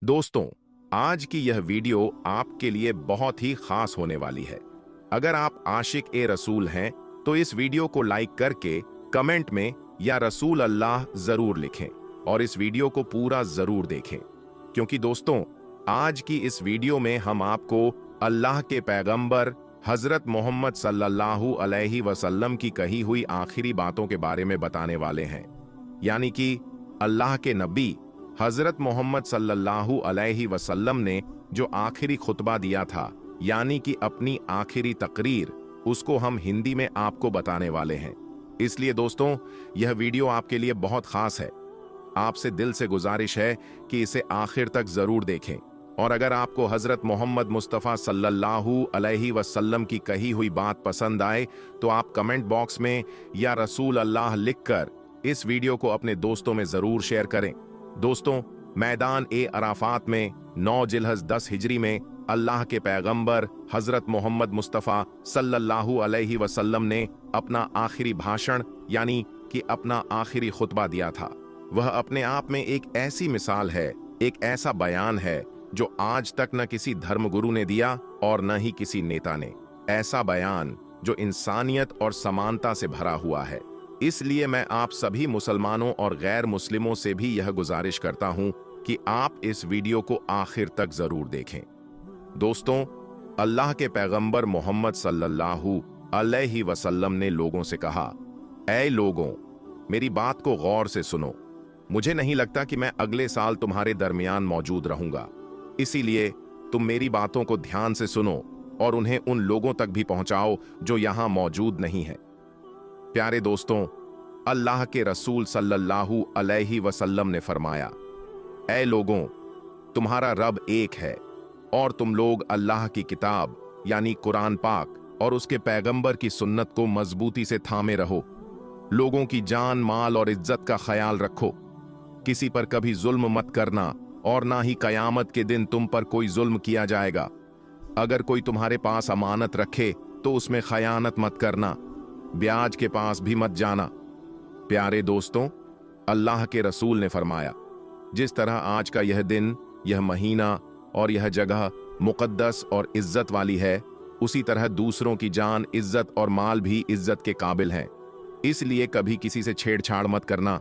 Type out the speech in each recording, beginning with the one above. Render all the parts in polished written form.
दोस्तों, आज की यह वीडियो आपके लिए बहुत ही खास होने वाली है। अगर आप आशिक ए रसूल हैं तो इस वीडियो को लाइक करके कमेंट में या रसूल अल्लाह जरूर लिखें और इस वीडियो को पूरा जरूर देखें, क्योंकि दोस्तों आज की इस वीडियो में हम आपको अल्लाह के पैगंबर हजरत मोहम्मद सल्लल्लाहु अलैहि वसल्लम की कही हुई आखिरी बातों के बारे में बताने वाले हैं। यानी कि अल्लाह के नबी हजरत मोहम्मद सल्लल्लाहु अलैहि वसल्लम ने जो आखिरी खुतबा दिया था, यानी कि अपनी आखिरी तकरीर, उसको हम हिंदी में आपको बताने वाले हैं। इसलिए दोस्तों यह वीडियो आपके लिए बहुत खास है। आपसे दिल से गुजारिश है कि इसे आखिर तक जरूर देखें, और अगर आपको हजरत मोहम्मद मुस्तफ़ा सल्लल्लाहु अलैहि वसल्लम की कही हुई बात पसंद आए तो आप कमेंट बॉक्स में या रसूल अल्लाह लिखकर इस वीडियो को अपने दोस्तों में जरूर शेयर करें। दोस्तों, मैदान ए अराफात में 9 जिलहज 10 हिजरी में अल्लाह के पैगंबर हजरत मोहम्मद मुस्तफ़ा सल्लल्लाहु अलैहि वसल्लम ने अपना आखिरी भाषण यानी कि अपना आखिरी खुतबा दिया था। वह अपने आप में एक ऐसी मिसाल है, एक ऐसा बयान है जो आज तक न किसी धर्मगुरु ने दिया और न ही किसी नेता ने। ऐसा बयान जो इंसानियत और समानता से भरा हुआ है। इसलिए मैं आप सभी मुसलमानों और गैर मुस्लिमों से भी यह गुजारिश करता हूं कि आप इस वीडियो को आखिर तक जरूर देखें। दोस्तों, अल्लाह के पैगंबर मोहम्मद सल्लल्लाहु अलैहि वसल्लम ने लोगों से कहा, ऐ लोगों, मेरी बात को गौर से सुनो। मुझे नहीं लगता कि मैं अगले साल तुम्हारे दरमियान मौजूद रहूंगा, इसीलिए तुम मेरी बातों को ध्यान से सुनो और उन्हें उन लोगों तक भी पहुंचाओ जो यहां मौजूद नहीं है। प्यारे दोस्तों, अल्लाह के रसूल सल्लल्लाहु अलैहि वसल्लम ने फरमाया, ऐ लोगों, तुम्हारा रब एक है और तुम लोग अल्लाह की किताब यानी कुरान पाक और उसके पैगंबर की सुन्नत को मजबूती से थामे रहो। लोगों की जान, माल और इज्जत का ख्याल रखो। किसी पर कभी जुल्म मत करना और ना ही कयामत के दिन तुम पर कोई जुल्म किया जाएगा। अगर कोई तुम्हारे पास अमानत रखे तो उसमें खयानत मत करना, ब्याज के पास भी मत जाना। प्यारे दोस्तों, अल्लाह के रसूल ने फरमाया, जिस तरह आज का यह दिन, यह महीना और यह जगह मुकद्दस और इज्जत वाली है, उसी तरह दूसरों की जान, इज्जत और माल भी इज्जत के काबिल हैं। इसलिए कभी किसी से छेड़छाड़ मत करना,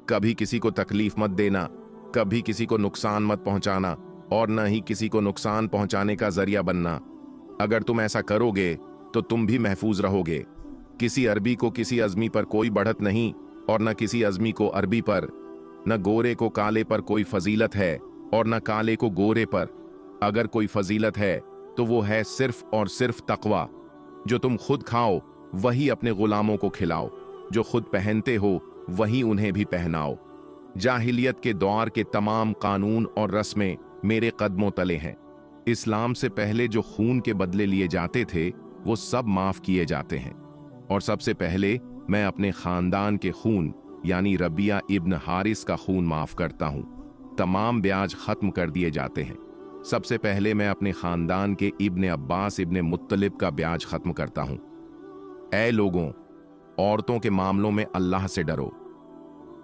कभी किसी को तकलीफ मत देना, कभी किसी को नुकसान मत पहुंचाना और न ही किसी को नुकसान पहुंचाने का जरिया बनना। अगर तुम ऐसा करोगे तो तुम भी महफूज रहोगे। किसी अरबी को किसी अजमी पर कोई बढ़त नहीं और न किसी अजमी को अरबी पर। न गोरे को काले पर कोई फजीलत है और न काले को गोरे पर। अगर कोई फजीलत है तो वो है सिर्फ और सिर्फ तकवा। जो तुम खुद खाओ वही अपने गुलामों को खिलाओ, जो खुद पहनते हो वही उन्हें भी पहनाओ। जाहिलियत के दौर के तमाम कानून और रस्में मेरे कदमों तले हैं। इस्लाम से पहले जो खून के बदले लिए जाते थे वो सब माफ किए जाते हैं, और सबसे पहले मैं अपने खानदान के खून यानी रबिया इब्न हारिस का खून माफ करता हूं। तमाम ब्याज खत्म कर दिए जाते हैं। सबसे पहले मैं अपने खानदान के इब्न अब्बास इब्न मुत्तलिब का ब्याज खत्म करता हूं। ऐ लोगों, औरतों के मामलों में अल्लाह से डरो।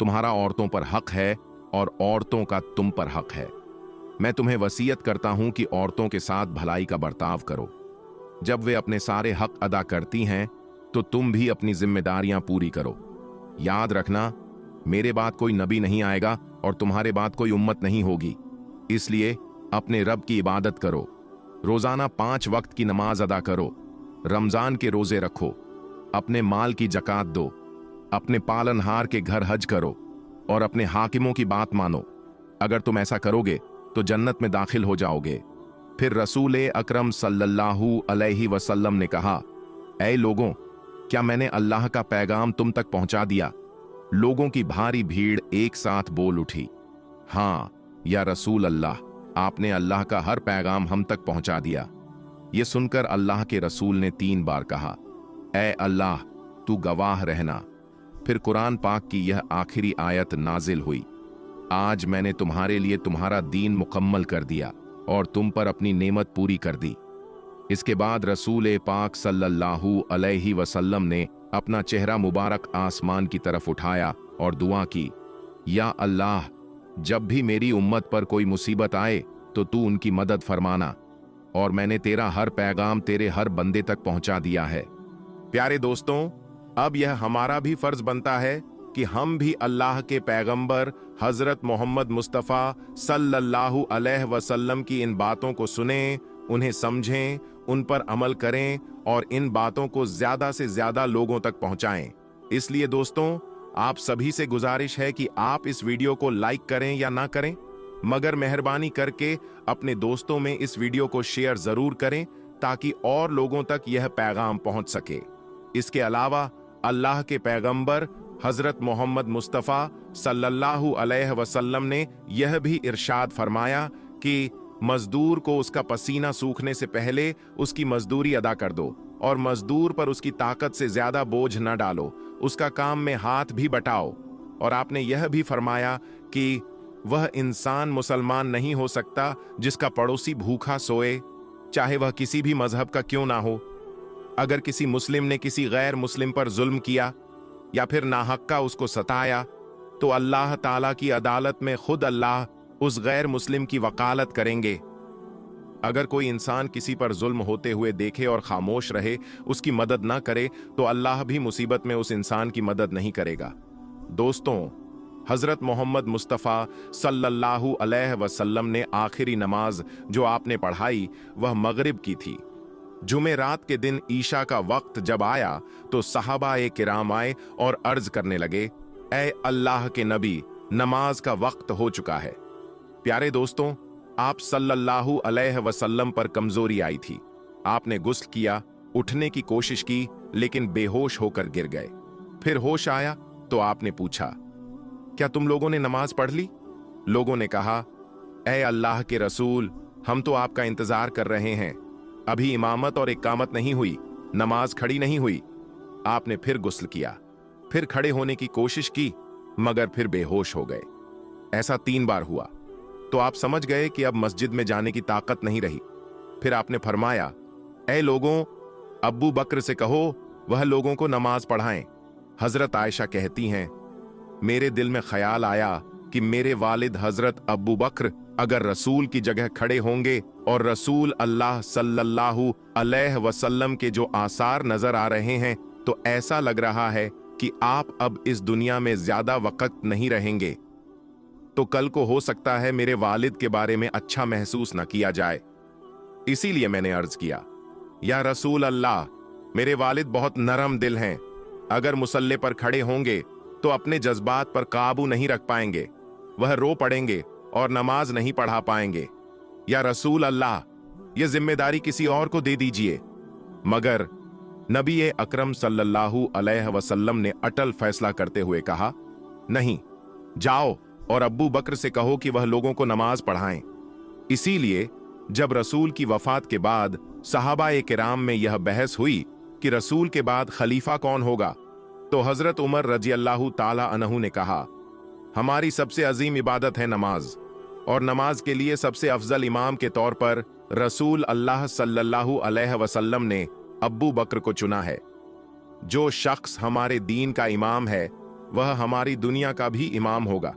तुम्हारा औरतों पर हक है और औरतों का तुम पर हक है। मैं तुम्हें वसीयत करता हूं कि औरतों के साथ भलाई का बर्ताव करो। जब वे अपने सारे हक अदा करती हैं तो तुम भी अपनी जिम्मेदारियां पूरी करो। याद रखना, मेरे बाद कोई नबी नहीं आएगा और तुम्हारे बाद कोई उम्मत नहीं होगी। इसलिए अपने रब की इबादत करो। रोजाना 5 वक्त की नमाज अदा करो। रमजान के रोजे रखो। अपने माल की जकात दो। अपने पालनहार के घर हज करो और अपने हाकिमों की बात मानो। अगर तुम ऐसा करोगे तो जन्नत में दाखिल हो जाओगे। फिर रसूल अकरम सल्लल्लाहु अलैहि वसल्लम ने कहा, ऐ लोगों, क्या मैंने अल्लाह का पैगाम तुम तक पहुंचा दिया? लोगों की भारी भीड़ एक साथ बोल उठी, हां या रसूल अल्लाह, आपने अल्लाह का हर पैगाम हम तक पहुंचा दिया। यह सुनकर अल्लाह के रसूल ने 3 बार कहा, ऐ अल्लाह, तू गवाह रहना। फिर कुरान पाक की यह आखिरी आयत नाजिल हुई, आज मैंने तुम्हारे लिए तुम्हारा दीन मुकम्मल कर दिया और तुम पर अपनी नेमत पूरी कर दी। इसके बाद रसूल पाक सल्लल्लाहु अलैहि वसल्लम ने अपना चेहरा मुबारक आसमान की तरफ उठाया और दुआ की, या अल्लाह, जब भी मेरी उम्मत पर कोई मुसीबत आए तो तू उनकी मदद फरमाना, और मैंने तेरा हर पैगाम तेरे हर बंदे तक पहुंचा दिया है। प्यारे दोस्तों, अब यह हमारा भी फर्ज बनता है कि हम भी अल्लाह के पैगंबर हजरत मोहम्मद मुस्तफ़ा सल्लल्लाहु अलैहि वसल्लम की इन बातों को सुनें, उन्हें समझें, उन पर अमल करें और इन बातों को ज्यादा से ज्यादा लोगों तक पहुंचाएं। इसलिए दोस्तों, आप सभी से गुजारिश है कि आप इस वीडियो को लाइक करें या ना करें, मगर मेहरबानी करके अपने दोस्तों में इस वीडियो को शेयर जरूर करें ताकि और लोगों तक यह पैगाम पहुंच सके। इसके अलावा अल्लाह के पैगंबर हजरत मोहम्मद मुस्तफ़ा सल्लल्लाहु अलैहि वसल्लम ने यह भी इरशाद फरमाया कि मजदूर को उसका पसीना सूखने से पहले उसकी मजदूरी अदा कर दो, और मजदूर पर उसकी ताकत से ज्यादा बोझ न डालो, उसका काम में हाथ भी बटाओ। और आपने यह भी फरमाया कि वह इंसान मुसलमान नहीं हो सकता जिसका पड़ोसी भूखा सोए, चाहे वह किसी भी मजहब का क्यों ना हो। अगर किसी मुस्लिम ने किसी गैर मुस्लिम पर जुल्म किया या फिर नाहक्का उसको सताया, तो अल्लाह ताला की अदालत में खुद अल्लाह उस गैर मुस्लिम की वकालत करेंगे। अगर कोई इंसान किसी पर जुल्म होते हुए देखे और खामोश रहे, उसकी मदद ना करे, तो अल्लाह भी मुसीबत में उस इंसान की मदद नहीं करेगा। दोस्तों, हजरत मोहम्मद मुस्तफ़ा सल्लल्लाहु अलैहि वसल्लम ने आखिरी नमाज जो आपने पढ़ाई वह मगरिब की थी। जुमे रात के दिन ईशा का वक्त जब आया तो सहाबा-ए किराम आए और अर्ज करने लगे, ऐ अल्लाह के नबी, नमाज का वक्त हो चुका है। प्यारे दोस्तों, आप सल्लल्लाहु अलैहि वसल्लम पर कमजोरी आई थी। आपने गुस्ल किया, उठने की कोशिश की, लेकिन बेहोश होकर गिर गए। फिर होश आया तो आपने पूछा, क्या तुम लोगों ने नमाज पढ़ ली? लोगों ने कहा, ऐ अल्लाह के रसूल, हम तो आपका इंतजार कर रहे हैं, अभी इमामत और इकामत नहीं हुई, नमाज खड़ी नहीं हुई। आपने फिर गुस्ल किया, फिर खड़े होने की कोशिश की, मगर फिर बेहोश हो गए। ऐसा 3 बार हुआ तो आप समझ गए कि अब मस्जिद में जाने की ताकत नहीं रही। फिर आपने फरमाया, ऐ लोगों, अब्बू बकर से कहो वह लोगों को नमाज पढ़ाएं। हजरत आयशा कहती हैं, मेरे दिल में ख्याल आया कि मेरे वालिद हजरत अब्बू बकर अगर रसूल की जगह खड़े होंगे और रसूल अल्लाह सल्लल्लाहु अलैहि वसल्लम के जो आसार नजर आ रहे हैं, तो ऐसा लग रहा है कि आप अब इस दुनिया में ज्यादा वक्त नहीं रहेंगे, तो कल को हो सकता है मेरे वालिद के बारे में अच्छा महसूस न किया जाए। इसीलिए मैंने अर्ज किया, या रसूल अल्लाह, मेरे वालिद बहुत नरम दिल हैं, अगर मुसल्ले पर खड़े होंगे तो अपने जज्बात पर काबू नहीं रख पाएंगे, वह रो पड़ेंगे और नमाज नहीं पढ़ा पाएंगे। या रसूल अल्लाह, यह जिम्मेदारी किसी और को दे दीजिए। मगर नबी अकरम सल्लल्लाहु अलैहि वसल्लम ने अटल फैसला करते हुए कहा, नहीं, जाओ और अब्बू बकर से कहो कि वह लोगों को नमाज पढ़ाएं। इसीलिए जब रसूल की वफात के बाद सहाबा-ए किराम में यह बहस हुई कि रसूल के बाद खलीफा कौन होगा, तो हजरत उमर रजी अल्लाह ताला अन्हु ने कहा, हमारी सबसे अजीम इबादत है नमाज, और नमाज के लिए सबसे अफजल इमाम के तौर पर रसूल अल्लाह सल्लल्लाहु अलैहि वसल्लम ने अब्बू बकर को चुना है। जो शख्स हमारे दीन का इमाम है वह हमारी दुनिया का भी इमाम होगा।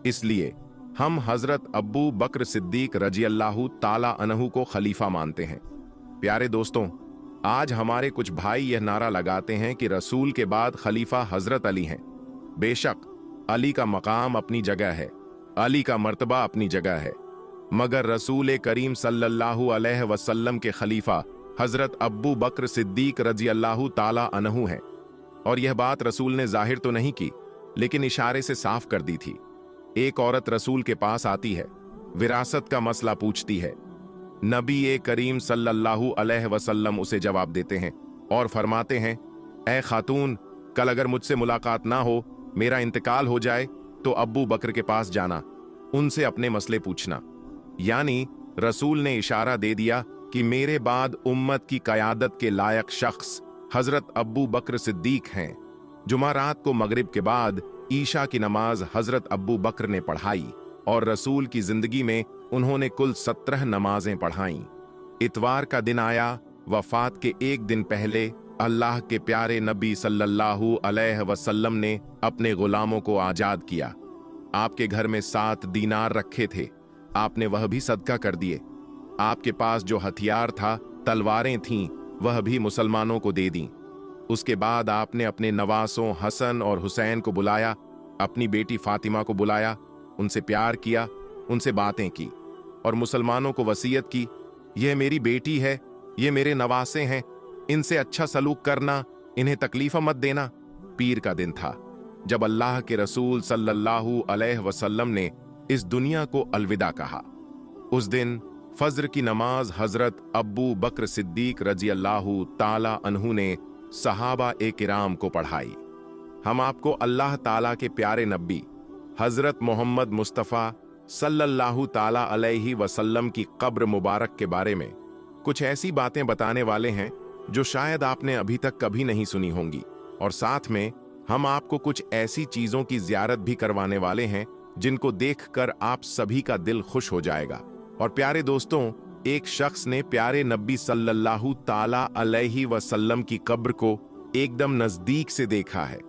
इसलिए हम हजरत अब्बू बकर सिद्दीक रजी अल्लाह ताला अन्हु को खलीफा मानते हैं। प्यारे दोस्तों, आज हमारे कुछ भाई यह नारा लगाते हैं कि रसूल के बाद खलीफा हजरत अली हैं। बेशक अली का मकाम अपनी जगह है, अली का मर्तबा अपनी जगह है, मगर रसूल करीम सल्लल्लाहु अलैहि वसल्लम के खलीफा हजरत अब्बू बकर सिद्दीक रजी अल्लाह ताला अन्हु हैं। और यह बात रसूल ने जाहिर तो नहीं की, लेकिन इशारे से साफ कर दी थी। एक औरत रसूल के पास आती है, विरासत का मसला पूछती है। नबी करीम सल्लल्लाहु अलैहि वसल्लम उसे जवाब देते हैं और फरमाते हैं, ऐ खातून, कल अगर मुझसे मुलाकात ना हो, मेरा इंतकाल हो जाए, तो अब्बू बकर के पास जाना, उनसे अपने मसले पूछना। यानी रसूल ने इशारा दे दिया कि मेरे बाद उम्मत की कयादत के लायक शख्स हजरत अब्बू बकर सिद्दीक हैं। जुमारात को मगरिब के बाद ईशा की नमाज हजरत अब्बू बकर ने पढ़ाई और रसूल की जिंदगी में उन्होंने कुल 17 नमाजें पढ़ाईं। इतवार का दिन आया, वफात के एक दिन पहले अल्लाह के प्यारे नबी सल्लल्लाहु अलैहि वसल्लम ने अपने गुलामों को आजाद किया। आपके घर में 7 दीनार रखे थे, आपने वह भी सदका कर दिए। आपके पास जो हथियार था, तलवारें थीं, वह भी मुसलमानों को दे दी। उसके बाद आपने अपने नवासों हसन और हुसैन को बुलाया, अपनी बेटी फातिमा को बुलाया, उनसे प्यार किया, उनसे बातें की और मुसलमानों को वसीयत की, यह मेरी बेटी है, ये मेरे नवासे हैं, इनसे अच्छा सलूक करना, इन्हें तकलीफ मत देना। पीर का दिन था जब अल्लाह के रसूल सल्लल्लाहु अलैहि वसल्लम ने इस दुनिया को अलविदा कहा। उस दिन फज्र की नमाज हजरत अब्बू बकर सिद्दीक रजी अल्लाहु ताला अन्हु ने सहाबा ए किराम को पढ़ाई। हम आपको अल्लाह ताला के प्यारे नबी हजरत मोहम्मद मुस्तफ़ा सल्लल्लाहु ताला अलैहि वसल्लम की कब्र मुबारक के बारे में कुछ ऐसी बातें बताने वाले हैं जो शायद आपने अभी तक कभी नहीं सुनी होंगी, और साथ में हम आपको कुछ ऐसी चीजों की ज़ियारत भी करवाने वाले हैं जिनको देखकर आप सभी का दिल खुश हो जाएगा। और प्यारे दोस्तों, एक शख्स ने प्यारे नबी सल्लल्लाहु ताला अलैहि वसल्लम की कब्र को एकदम नजदीक से देखा है।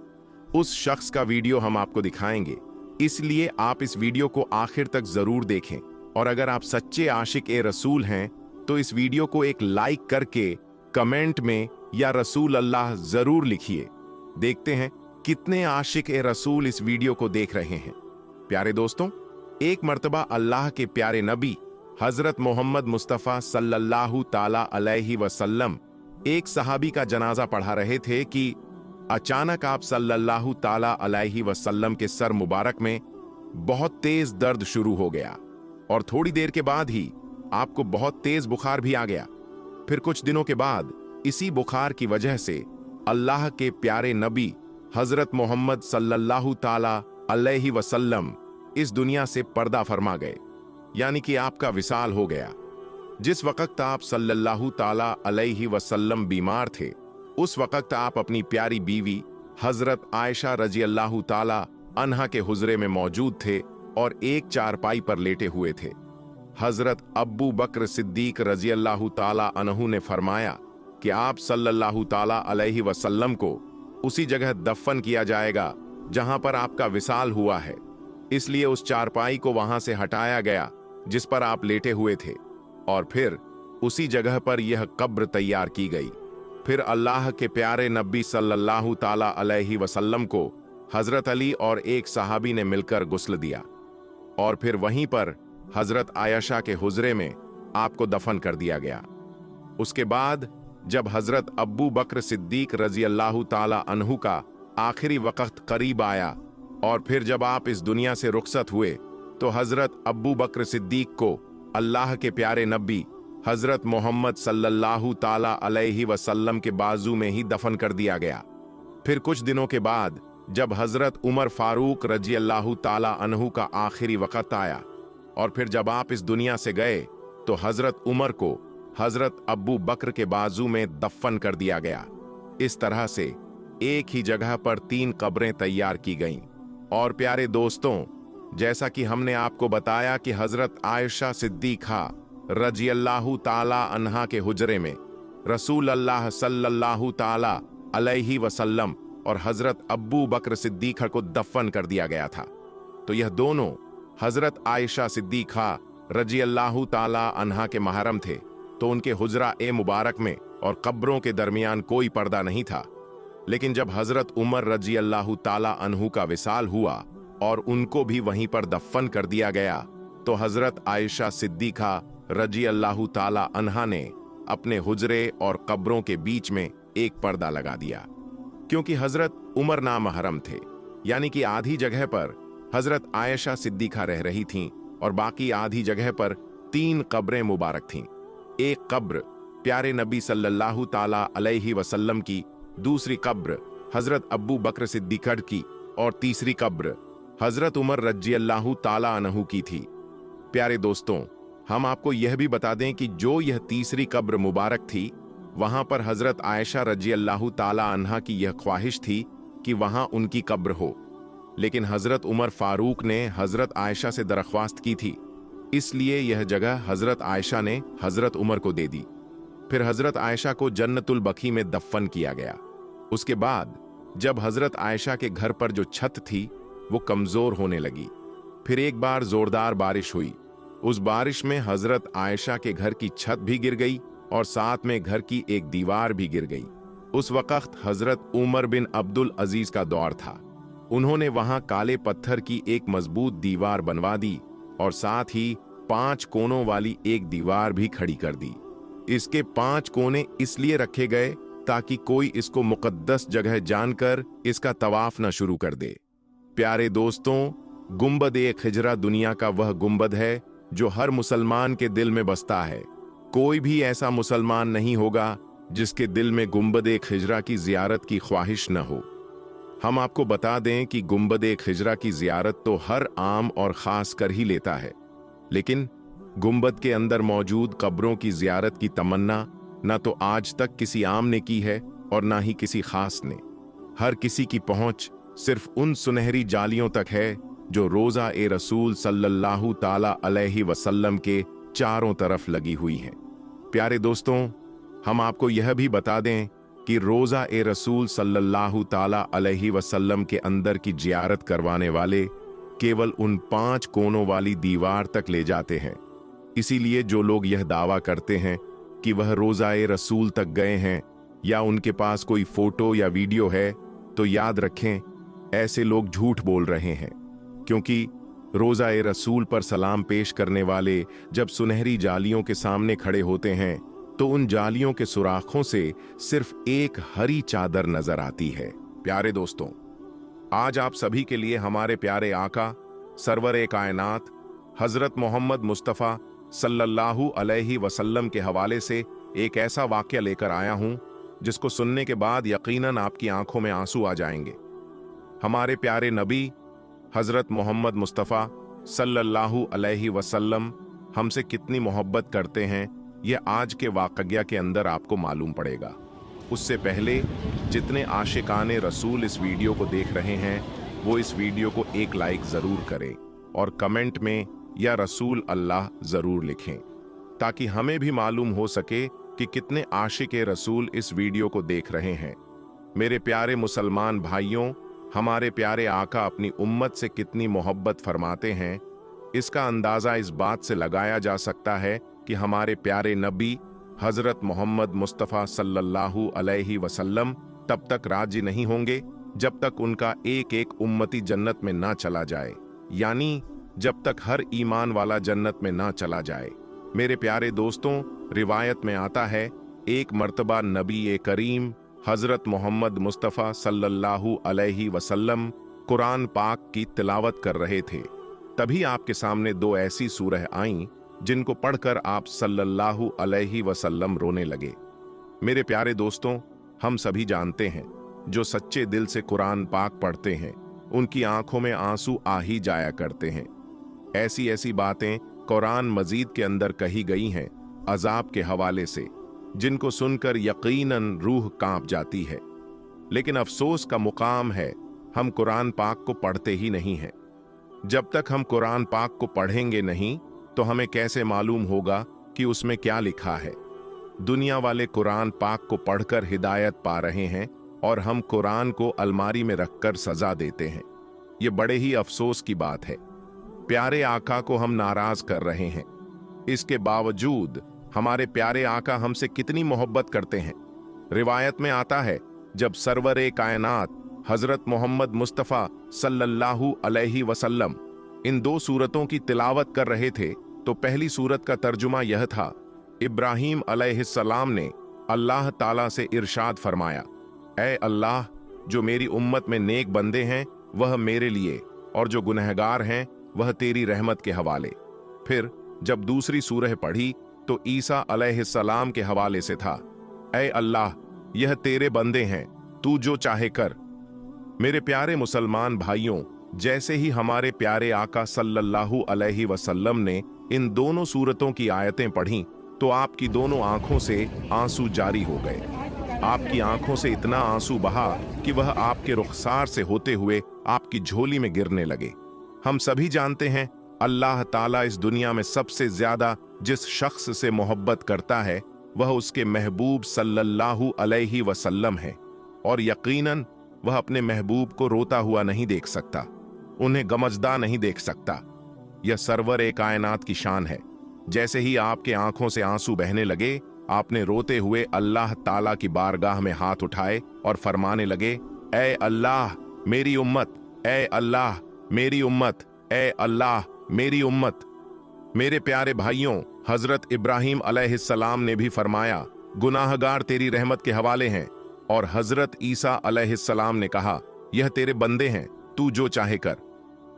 उस शख्स का वीडियो हम आपको दिखाएंगे, इसलिए आप इस वीडियो को आखिर तक जरूर देखें। और अगर आप सच्चे आशिक ए रसूल हैं तो इस वीडियो को एक लाइक करके कमेंट में या रसूल अल्लाह जरूर लिखिए। देखते हैं कितने आशिक ए रसूल इस वीडियो को देख रहे हैं। प्यारे दोस्तों, एक मर्तबा अल्लाह के प्यारे नबी हजरत मोहम्मद मुस्तफ़ा सल्लल्लाहु ताला अलैहि वसल्लम एक सहाबी का जनाजा पढ़ा रहे थे कि अचानक आप सल्लल्लाहु ताला अलैहि वसल्लम के सर मुबारक में बहुत तेज दर्द शुरू हो गया और थोड़ी देर के बाद ही आपको बहुत तेज बुखार भी आ गया। फिर कुछ दिनों के बाद इसी बुखार की वजह से अल्लाह के प्यारे नबी हजरत मोहम्मद सल्लल्लाहु ताला अलैहि वसल्लम इस दुनिया से पर्दा फरमा गए, यानी कि आपका विसाल हो गया। जिस वक्त आप सल्लल्लाहु ताला अलैहि वसल्लम बीमार थे, उस वक्त आप अपनी प्यारी बीवी हजरत आयशा रजी अल्लाहु ताला अन्हा के हुजरे में मौजूद थे और एक चारपाई पर लेटे हुए थे। हजरत अब्बू बकर सिद्दीक रजी अल्लाहु ताला अन्हु ने फरमाया कि आप सल्लल्लाहु ताला अलैहि वसल्लम को उसी जगह दफन किया जाएगा जहां पर आपका विसाल हुआ है, इसलिए उस चारपाई को वहां से हटाया गया जिस पर आप लेटे हुए थे, और फिर उसी जगह पर यह कब्र तैयार की गई। फिर अल्लाह के प्यारे नबी सल्लल्लाहु ताला अलैहि वसल्लम को हजरत अली और एक सहाबी ने मिलकर गुस्ल दिया और फिर वहीं पर हजरत आयशा के हुजरे में आपको दफन कर दिया गया। उसके बाद जब हजरत अब्बू बकर सिद्दीक रजी अल्लाहु ताला अन्हु का आखिरी वक्त करीब आया और फिर जब आप इस दुनिया से रुखसत हुए, तो हजरत अब्बू बकर सिद्दीक को अल्लाह के प्यारे नबी हजरत मोहम्मद सल्लल्लाहु ताला अलैहि वसल्लम के बाजू में ही दफन कर दिया गया। फिर कुछ दिनों के बाद जब हजरत उमर फारूक रजी अल्लाहु ताला अन्हु का आखिरी वक्त आया और फिर जब आप इस दुनिया से गए, तो हजरत उमर को हजरत अब्बू बकर के बाजू में दफन कर दिया गया। इस तरह से एक ही जगह पर 3 कब्रें तैयार की गईं। और प्यारे दोस्तों, जैसा कि हमने आपको बताया कि हजरत आयशा सिद्दीक़ा रजी अल्लाहु ताला अन्हा के हुजरे में रसूल अल्लाह सल्लल्लाहु ताला अलैहि वसल्लम और हजरत अब्बू बकर सिद्दीक़ा को दफन कर दिया गया था। तो यह दोनों हजरत आयशा सिद्दीक़ा रजी अल्लाहु ताला अन्हा के महरम थे, तो उनके हुजरा ए मुबारक में और कब्रों के दरमियान कोई पर्दा नहीं था। लेकिन जब हजरत उमर रजी अल्लाहु ताला अन्हु का विसाल हुआ और उनको भी वहीं पर दफन कर दिया गया, तो हजरत आयशा सिद्दीक़ा रजी अल्लाहु ताला अन्हा ने अपने हुजरे और कब्रों के बीच में एक पर्दा लगा दिया, क्योंकि हजरत उमर नामहरम थे, यानी कि आधी जगह पर हजरत आयशा सिद्दीक़ा रह रही थीं और बाकी आधी जगह पर 3 कब्रें मुबारक थीं। एक कब्र प्यारे नबी सल्लल्लाहु ताला अलैहि वसल्लम की, दूसरी कब्र हजरत अब्बू बकर सिद्दीक़ की और तीसरी कब्र हजरत उमर रजी अल्लाहु ताला अन्हु की थी। प्यारे दोस्तों, हम आपको यह भी बता दें कि जो यह तीसरी कब्र मुबारक थी, वहां पर हजरत आयशा रजी अल्लाहु ताला अन्हा की यह ख्वाहिश थी कि वहां उनकी कब्र हो, लेकिन हजरत उमर फारूक ने हजरत आयशा से दरख्वास्त की थी, इसलिए यह जगह हजरत आयशा ने हजरत उमर को दे दी। फिर हजरत आयशा को जन्नतुल बकी में दफन किया गया। उसके बाद जब हजरत आयशा के घर पर जो छत थी वो कमजोर होने लगी, फिर एक बार जोरदार बारिश हुई। उस बारिश में हजरत आयशा के घर की छत भी गिर गई और साथ में घर की एक दीवार भी गिर गई। उस वक्त हजरत उमर बिन अब्दुल अजीज का दौर था। उन्होंने वहां काले पत्थर की एक मजबूत दीवार बनवा दी और साथ ही 5 कोनों वाली एक दीवार भी खड़ी कर दी। इसके 5 कोने इसलिए रखे गए ताकि कोई इसको मुकद्दस जगह जानकर इसका तवाफ न शुरू कर दे। प्यारे दोस्तों, गुंबद-ए-खिजरा दुनिया का वह गुंबद है जो हर मुसलमान के दिल में बसता है। कोई भी ऐसा मुसलमान नहीं होगा जिसके दिल में गुंबद-ए-खिजरा की जियारत की ख्वाहिश न हो। हम आपको बता दें कि गुंबद-ए-खिजरा की जियारत तो हर आम और खास कर ही लेता है, लेकिन गुंबद के अंदर मौजूद कब्रों की जियारत की तमन्ना न तो आज तक किसी आम ने की है और ना ही किसी खास ने। हर किसी की पहुंच सिर्फ उन सुनहरी जालियों तक है जो रोजा ए रसूल सल्लल्लाहु ताला अलैहि वसल्लम के चारों तरफ लगी हुई हैं। प्यारे दोस्तों, हम आपको यह भी बता दें कि रोजा ए रसूल सल्लल्लाहु ताला अलैहि वसल्लम के अंदर की जियारत करवाने वाले केवल उन 5 कोनों वाली दीवार तक ले जाते हैं। इसीलिए जो लोग यह दावा करते हैं कि वह रोजा ए रसूल तक गए हैं या उनके पास कोई फोटो या वीडियो है, तो याद रखें, ऐसे लोग झूठ बोल रहे हैं, क्योंकि रोजा ए रसूल पर सलाम पेश करने वाले जब सुनहरी जालियों के सामने खड़े होते हैं तो उन जालियों के सुराखों से सिर्फ एक हरी चादर नजर आती है। प्यारे दोस्तों, आज आप सभी के लिए हमारे प्यारे आका सरवर कायनात हजरत मोहम्मद मुस्तफ़ा सल्लल्लाहु अलैहि वसल्लम के हवाले से एक ऐसा वाक़या लेकर आया हूं जिसको सुनने के बाद यकीनन आपकी आंखों में आंसू आ जाएंगे। हमारे प्यारे नबी हजरत मोहम्मद मुस्तफ़ा सल्लल्लाहु अलैहि वसल्लम हमसे कितनी मोहब्बत करते हैं, यह आज के वाक़या के अंदर आपको मालूम पड़ेगा। उससे पहले जितने आशिकाने रसूल इस वीडियो को देख रहे हैं वो इस वीडियो को एक लाइक ज़रूर करें और कमेंट में या रसूल अल्लाह ज़रूर लिखें, ताकि हमें भी मालूम हो सके कि कितने आशिक रसूल इस वीडियो को देख रहे हैं। मेरे प्यारे मुसलमान भाइयों, हमारे प्यारे आका अपनी उम्मत से कितनी मोहब्बत फरमाते हैं, इसका अंदाज़ा इस बात से लगाया जा सकता है कि हमारे प्यारे नबी हजरत मोहम्मद मुस्तफ़ा सल्लल्लाहु अलैहि वसल्लम तब तक राजी नहीं होंगे जब तक उनका एक एक उम्मती जन्नत में ना चला जाए, यानी जब तक हर ईमान वाला जन्नत में ना चला जाए। मेरे प्यारे दोस्तों, रिवायत में आता है एक मर्तबा नबी करीम हजरत मोहम्मद मुस्तफ़ा सल्लल्लाहु अलैहि वसल्लम कुरान पाक की तिलावत कर रहे थे। तभी आपके सामने 2 ऐसी सूरह आईं जिनको पढ़कर आप सल्लल्लाहु अलैहि वसल्लम रोने लगे। मेरे प्यारे दोस्तों, हम सभी जानते हैं जो सच्चे दिल से कुरान पाक पढ़ते हैं उनकी आंखों में आंसू आ ही जाया करते हैं। ऐसी ऐसी बातें कुरान मजीद के अंदर कही गई हैं अजाब के हवाले से, जिनको सुनकर यकीनन रूह कांप जाती है। लेकिन अफसोस का मुकाम है हम कुरान पाक को पढ़ते ही नहीं हैं। जब तक हम कुरान पाक को पढ़ेंगे नहीं तो हमें कैसे मालूम होगा कि उसमें क्या लिखा है। दुनिया वाले कुरान पाक को पढ़कर हिदायत पा रहे हैं और हम कुरान को अलमारी में रखकर सजा देते हैं। ये बड़े ही अफसोस की बात है। प्यारे आका को हम नाराज कर रहे हैं। इसके बावजूद हमारे प्यारे आका हमसे कितनी मोहब्बत करते हैं। रिवायत में आता है जब सरवर कायनात हजरत मोहम्मद मुस्तफ़ा सल्लल्लाहु अलैहि वसल्लम इन 2 सूरतों की तिलावत कर रहे थे तो पहली सूरत का तर्जुमा यह था, इब्राहीम अलैहिस्सलाम ने अल्लाह ताला से इरशाद फरमाया, ऐ अल्लाह, जो मेरी उम्मत में नेक बंदे हैं वह मेरे लिए और जो गुनहगार हैं वह तेरी रहमत के हवाले। फिर जब दूसरी सूरह पढ़ी तो ईसा अलैहिस्सलाम के हवाले से था, ऐ अल्लाह, यह तेरे बंदे हैं, तू जो चाहे कर। मेरे प्यारे मुसलमान भाइयों, जैसे ही हमारे प्यारे आका सल्लल्लाहु अलैहि वसल्लम ने इन दोनों सूरतों की आयतें पढ़ीं तो आपकी दोनों आंखों से आंसू जारी हो गए। आपकी आंखों से इतना आंसू बहा कि वह आपके रुखसार से होते हुए आपकी झोली में गिरने लगे। हम सभी जानते हैं अल्लाह ताला इस दुनिया में सबसे ज्यादा जिस शख्स से मोहब्बत करता है वह उसके महबूब सल्लल्लाहु अलैहि वसल्लम है, और यकीनन वह अपने महबूब को रोता हुआ नहीं देख सकता, उन्हें गमजदा नहीं देख सकता। यह सरवर कायनात की शान है। जैसे ही आपके आंखों से आंसू बहने लगे, आपने रोते हुए अल्लाह ताला की बारगाह में हाथ उठाए और फरमाने लगे, ए अल्लाह मेरी उम्मत, ए अल्लाह मेरी उम्मत, ए अल्लाह मेरी उम्मत। मेरे प्यारे भाइयों, हजरत इब्राहिम अलैहिस्सलाम ने भी फरमाया, गुनाहगार तेरी रहमत के हवाले हैं। और हजरत ईसा अलैहिस्सलाम ने कहा, यह तेरे बंदे हैं, तू जो चाहे कर।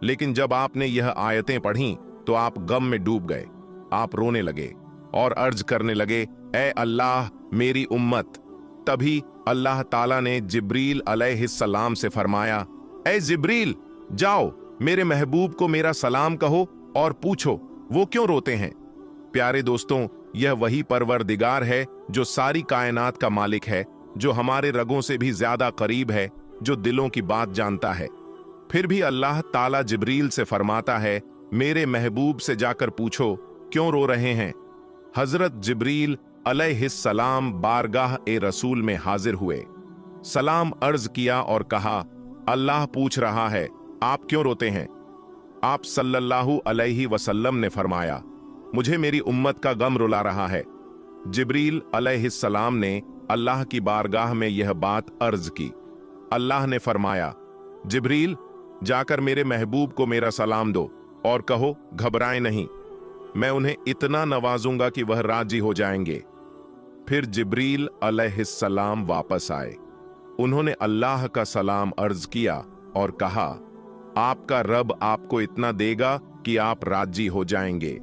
लेकिन जब आपने यह आयतें पढ़ीं तो आप गम में डूब गए। आप रोने लगे और अर्ज करने लगे, ए अल्लाह मेरी उम्मत। तभी अल्लाह ताला ने जिब्रील अलैहिस्सलाम से फरमाया, ए जिब्रील, जाओ मेरे महबूब को मेरा सलाम कहो और पूछो वो क्यों रोते हैं। प्यारे दोस्तों, यह वही परवरदिगार है जो सारी कायनात का मालिक है, जो हमारे रगों से भी ज्यादा करीब है, जो दिलों की बात जानता है। फिर भी अल्लाह ताला जिब्रील से फरमाता है, मेरे महबूब से जाकर पूछो क्यों रो रहे हैं। हजरत जिब्रील अलैहिस्सलाम बारगाह ए रसूल में हाजिर हुए, सलाम अर्ज किया और कहा, अल्लाह पूछ रहा है आप क्यों रोते हैं। आप सल्लल्लाहु अलैहि वसल्लम ने फरमाया, मुझे मेरी उम्मत का गम रुला रहा है। जिब्रील अलैहिस्सलाम ने अल्लाह की बारगाह में यह बात अर्ज की। अल्लाह ने फरमाया, जिब्रील, जाकर मेरे महबूब को मेरा सलाम दो और कहो घबराएं नहीं, मैं उन्हें इतना नवाजूंगा कि वह राजी हो जाएंगे। फिर जिब्रील अलैहिस्सलाम वापस आए। उन्होंने अल्लाह का सलाम अर्ज किया और कहा, आपका रब आपको इतना देगा कि आप राजी हो जाएंगे।